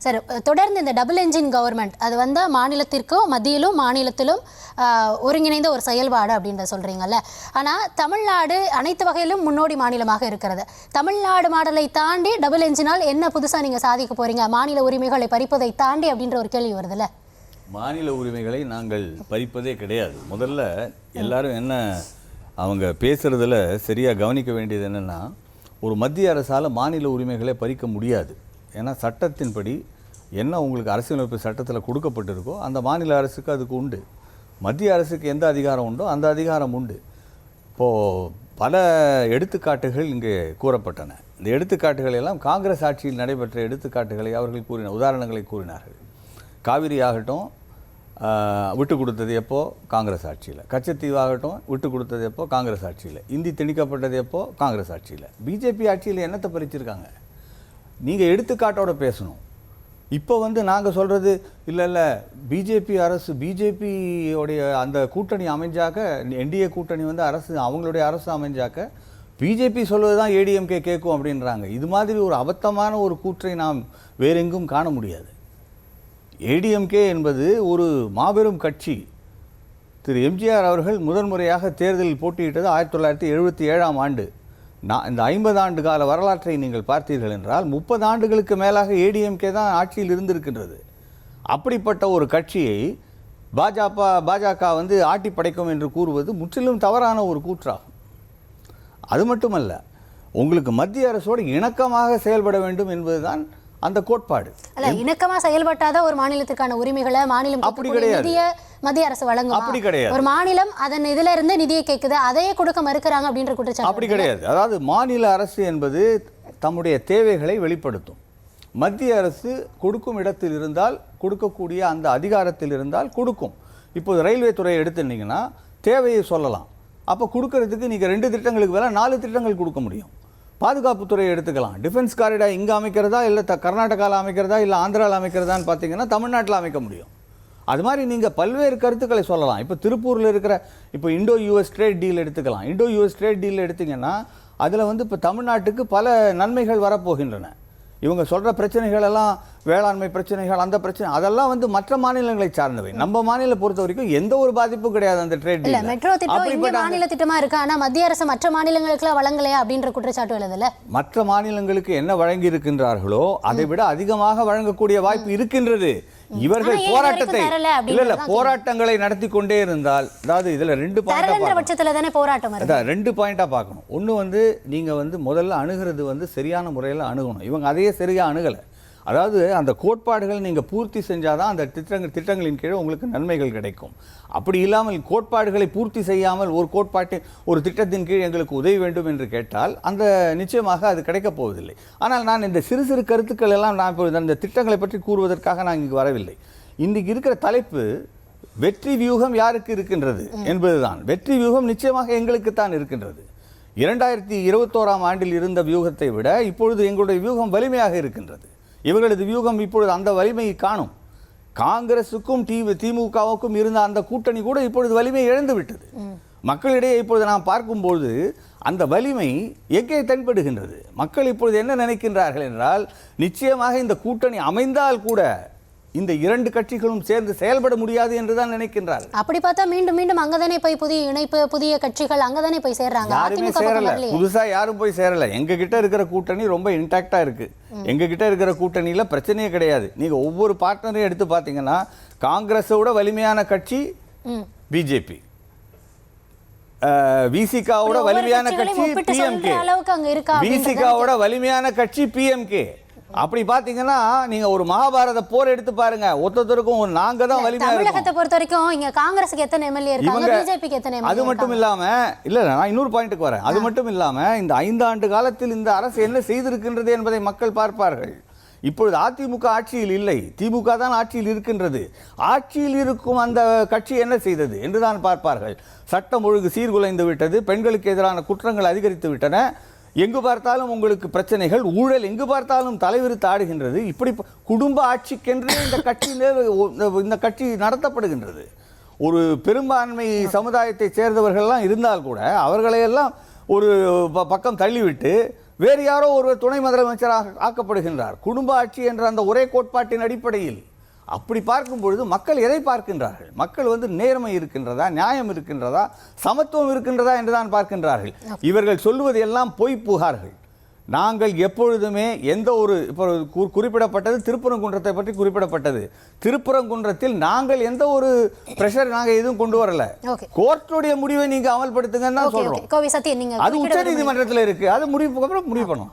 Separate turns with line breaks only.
Sir, தொடர்ந்து இந்த double engine government அது வந்து மாநிலத்திற்கும் மத்தியிலும் மாநிலத்திலும் ஒருங்கிணைந்த ஒரு செயல்பாடு அப்படின்ற சொல்கிறீங்கல்ல. ஆனால் தமிழ்நாடு அனைத்து வகையிலும் முன்னோடி மாநிலமாக இருக்கிறது. தமிழ்நாடு மாடலை தாண்டி டபுள் என்ஜினால் என்ன புதுசாக நீங்கள் சாதிக்க போகிறீங்க? மாநில உரிமைகளை பறிப்பதை தாண்டி அப்படின்ற ஒரு கேள்வி வருதுல்ல.
மாநில உரிமைகளை நாங்கள் பறிப்பதே கிடையாது. முதல்ல எல்லாரும் என்ன அவங்க பேசுகிறதுல சரியாக கவனிக்க வேண்டியது என்னென்னா, ஒரு மத்திய அரசால் மாநில உரிமைகளை பறிக்க முடியாது. ஏன்னா சட்டத்தின்படி என்ன உங்களுக்கு அரசியலமைப்பு சட்டத்தில் கொடுக்கப்பட்டிருக்கோ அந்த மாநில அரசுக்கு அதுக்கு உண்டு. மத்திய அரசுக்கு எந்த அதிகாரம் உண்டோ அந்த அதிகாரம் உண்டு. இப்போது பல எடுத்துக்காட்டுகள் இங்கே கூறப்பட்டன. இந்த எடுத்துக்காட்டுகள் எல்லாம் காங்கிரஸ் ஆட்சியில் நடைபெற்ற எடுத்துக்காட்டுகளை அவர்கள் உதாரணங்களை கூறினார்கள். காவிரி ஆகட்டும் விட்டு கொடுத்தது எப்போ? காங்கிரஸ் ஆட்சியில். கச்சத்தீவு ஆகட்டும் விட்டு கொடுத்தது எப்போ? காங்கிரஸ் ஆட்சியில். இந்தி திணிக்கப்பட்டது எப்போ? காங்கிரஸ் ஆட்சியில். பிஜேபி ஆட்சியில் என்னத்தை பறிச்சிருக்காங்க? நீங்கள் எடுத்துக்காட்டோட பேசணும். இப்போ நாங்கள் சொல்கிறது இல்லை பிஜேபி அரசு, பிஜேபியோடைய அந்த கூட்டணி அமைஞ்சாக்க, என்டிஏ கூட்டணி அரசு அவங்களுடைய அரசு அமைஞ்சாக்க பிஜேபி சொல்வது தான் ஏடிஎம்கே கேட்கும் அப்படின்றாங்க. இது மாதிரி ஒரு அபத்தமான ஒரு கூற்றை நாம் வேறெங்கும் காண முடியாது. ஏடிஎம்கே என்பது ஒரு மாபெரும் கட்சி. திரு எம்ஜிஆர் அவர்கள் முதன்முறையாக தேர்தலில் போட்டியிட்டது 1977ஆம் ஆண்டு. இந்த 50 ஆண்டு கால வரலாற்றை நீங்கள் பார்த்தீர்கள் என்றால் 30 ஆண்டுகளுக்கு மேலாக ஏடிஎம்கே தான் ஆட்சியில் இருந்திருக்கின்றது. அப்படிப்பட்ட ஒரு கட்சியை பாஜக ஆட்டி படைக்கும் என்று கூறுவது முற்றிலும் தவறான ஒரு கூற்றாகும். அது மட்டுமல்ல, உங்களுக்கு மத்திய அரசோடு இணக்கமாக செயல்பட வேண்டும் என்பதுதான் அந்த கோட்பாடு.
அல்ல, இணக்கமா செயல்பட்டாதான் ஒரு மாநிலத்துக்கான உரிமைகளை மாநிலம் மத்திய அரசு வழங்கும்.
அப்படி கிடையாது.
ஒரு மாநிலம் அதன் இதுல இருந்து நிதியை கேட்குது, அதையே கொடுக்க மறுக்கிறாங்க அப்படின்ற குற்றச்சாட்டு.
அப்படி கிடையாது. அதாவது மாநில அரசு என்பது தம்முடைய தேவைகளை வெளிப்படுத்தும். மத்திய அரசு கொடுக்கும் இடத்தில் இருந்தால், கொடுக்கக்கூடிய அந்த அதிகாரத்தில் இருந்தால் கொடுக்கும். இப்போது ரயில்வே துறையை எடுத்துட்டீங்கன்னா தேவையை சொல்லலாம். அப்போ கொடுக்கறதுக்கு நீங்கள் 2 திட்டங்களுக்கு வேலை 4 திட்டங்கள் கொடுக்க முடியும். பாதுகாப்புத்துறையை எடுத்துக்கலாம். டிஃபென்ஸ் காரிடார் இங்கே அமைக்கிறதா, இல்லை கர்நாடகாவில் அமைக்கிறதா, இல்லை ஆந்திராவில் அமைக்கிறதான்னு பார்த்தீங்கன்னா தமிழ்நாட்டில் அமைக்க முடியும். அது மாதிரி நீங்கள் பல்வேறு கருத்துக்களை சொல்லலாம். இப்போ திருப்பூரில் இருக்கிற இப்போ இண்டோ யூஎஸ் ட்ரேட் டீல் எடுத்துக்கலாம். இண்டோ யூஎஸ் ட்ரேட் டீல் எடுத்திங்கன்னா அதில் இப்போ தமிழ்நாட்டுக்கு பல நன்மைகள் வரப்போகின்றன. இவங்க சொல்கிற பிரச்சனைகள் எல்லாம் வேளாண்மை பிரச்சனைகள், அந்த பிரச்சனை அதெல்லாம் மற்ற மாநிலங்களை சார்ந்தவை. நம்ம மாநிலம் பொறுத்த வரைக்கும் எந்த ஒரு பாதிப்பும் கிடையாது அந்த ட்ரேட் டீல்.
மெட்ரோ திட்டம் இந்திய மாநில திட்டமா இருக்கு, ஆனா மத்திய அரசு மற்ற மாநிலங்களுக்குலாம் வழங்கலையா அப்படின்ற குற்றச்சாட்டு எழுதுல.
மற்ற மாநிலங்களுக்கு என்ன வழங்கி இருக்கின்றார்களோ அதை விட அதிகமாக வழங்கக்கூடிய வாய்ப்பு இருக்கின்றது. இவர்கள் போராட்டத்தை இல்ல போராட்டங்களை நடத்தி கொண்டே இருந்தால், அதாவது இதுல 2 பாயிண்டா பார்க்கணும். ஒன்று நீங்க முதல்ல அணுகிறது சரியான முறையில் அணுகணும். இவங்க அதையே சரியா அணுகலை. அதாவது அந்த கோட்பாடுகள் நீங்கள் பூர்த்தி செஞ்சாதான் அந்த திட்டங்களின் கீழே உங்களுக்கு நன்மைகள் கிடைக்கும். அப்படி இல்லாமல் கோட்பாடுகளை பூர்த்தி செய்யாமல் ஒரு திட்டத்தின் கீழ் எங்களுக்கு உதவி வேண்டும் என்று கேட்டால் அந்த நிச்சயமாக அது கிடைக்கப் போவதில்லை. ஆனால் நான் இந்த சிறு சிறு கருத்துக்கள் எல்லாம் நான் இப்போ இந்த திட்டங்களை பற்றி கூறுவதற்காக நான் இங்கு வரவில்லை. இன்றைக்கு இருக்கிற தலைப்பு வெற்றி வியூகம் யாருக்கு இருக்கின்றது என்பதுதான். வெற்றி வியூகம் நிச்சயமாக எங்களுக்குத்தான் இருக்கின்றது. 2021ஆம் ஆண்டில் இருந்த வியூகத்தை விட இப்பொழுது எங்களுடைய வியூகம் வலிமையாக இருக்கின்றது. இவர்களது வியூகம் இப்பொழுது அந்த வலிமையை காணும். காங்கிரசுக்கும் திமுகவுக்கும் இருந்த அந்த கூட்டணி கூட இப்பொழுது வலிமை இழந்து விட்டது. மக்களிடையே இப்பொழுது நாம் பார்க்கும்போது அந்த வலிமை எங்கே தென்படுகின்றது? மக்கள் இப்பொழுது என்ன நினைக்கின்றார்கள் என்றால், நிச்சயமாக இந்த கூட்டணி அமைந்தால் கூட இந்த 2 கட்சிகளும் சேர்ந்து செயல்பட முடியாது என்றுதான் நினைக்கின்றார்கள்.
அப்படி பார்த்தா மீண்டும் மீண்டும் அங்கதானே போய் புதிய இணைப்பு, புதிய கட்சிகள் அங்கதானே போய் சேர்றாங்க.
யாருமே சேரல, புதுசா யாரும் போய் சேரல. எங்க கிட்ட இருக்கிற கூட்டணி ரொம்ப இன்டாக்டா இருக்கு. எங்க கிட்ட இருக்கிற கூட்டணியில பிரச்சனையே கிடையாது. நீங்க ஒவ்வொரு பார்ட்னரையும் எடுத்து பாத்தீங்கன்னா, காங்கிரஸோட வலிமையான கட்சி பிஜேபி, விசிகாவோட வலிமையான கட்சி பிஎம்கே, விசிகாவோட வலிமையான கட்சி பிஎம்கே. அப்படி பாத்தீங்கன்னா நீங்க ஒரு மகாபாரத போர் எடுத்து பாருங்க. ஒருத்தருக்கும் நாங்க தான் வலிமையா இருக்கோம்.
தமிழகத்தை பொறுத்த வரைக்கும் இங்க காங்கிரஸுக்கு எத்தனை எம்எல்ஏ இருக்காங்க, பிஜேபிக்கு எத்தனை எம்எல்ஏ?
அது மட்டும் இல்லாம நான் இன்னொரு பாயிண்ட்க்கு வரேன். அது மட்டும் இல்லாம இந்த 5 ஆண்டு காலத்தில் இந்த அரசு என்ன செய்திருக்கின்றது என்பதை மக்கள் பார்ப்பார்கள். இப்பொழுது அதிமுக ஆட்சியில் இல்லை, திமுக தான் ஆட்சியில் இருக்கின்றது. ஆட்சியில் இருக்கும் அந்த கட்சி என்ன செய்தது என்றுதான் பார்ப்பார்கள். சட்டம் ஒழுங்கு சீர்குலைந்து விட்டது, பெண்களுக்கு எதிரான குற்றங்கள் அதிகரித்து விட்டன, எங்கு பார்த்தாலும் உங்களுக்கு பிரச்சனைகள், ஊழல் எங்கு பார்த்தாலும் தலைவிரித்து ஆடுகின்றது. இப்படி குடும்ப ஆட்சிக்கென்று இந்த கட்சி நடத்தப்படுகின்றது. ஒரு பெரும்பான்மை சமுதாயத்தை சேர்ந்தவர்கள்லாம் இருந்தால் கூட அவர்களையெல்லாம் ஒரு பக்கம் தள்ளிவிட்டு வேறு யாரோ ஒருவர் துணை முதலமைச்சராக ஆக்கப்படுகின்றார். குடும்ப ஆட்சி என்ற அந்த ஒரே கோட்பாட்டின் அடிப்படையில். அப்படி பார்க்கும் பொழுது மக்கள் எதை பார்க்கின்றார்கள்? மக்கள் நேர்மை இருக்கின்றதா, நியாயம் இருக்கின்றதா, சமத்துவம் இருக்கின்றதா என்றுதான் பார்க்கின்றார்கள். இவர்கள் சொல்லுவது எல்லாம் பொய் புகார்கள். நாங்கள் எப்பொழுதுமே எந்த ஒரு இப்போ குறிப்பிடப்பட்டது திருப்பரங்குன்றத்தை பற்றி குறிப்பிடப்பட்டது. திருப்பரங்குன்றத்தில் நாங்கள் எந்த ஒரு பிரஷர் நாங்கள் எதுவும் கொண்டு வரல. கோர்ட்டுடைய முடிவை நீங்க அமல்படுத்துங்கன்னு தான் சொல்றோம். அது உச்ச நீதிமன்றத்தில் இருக்கு. அது முடிவு பண்ணலாம்.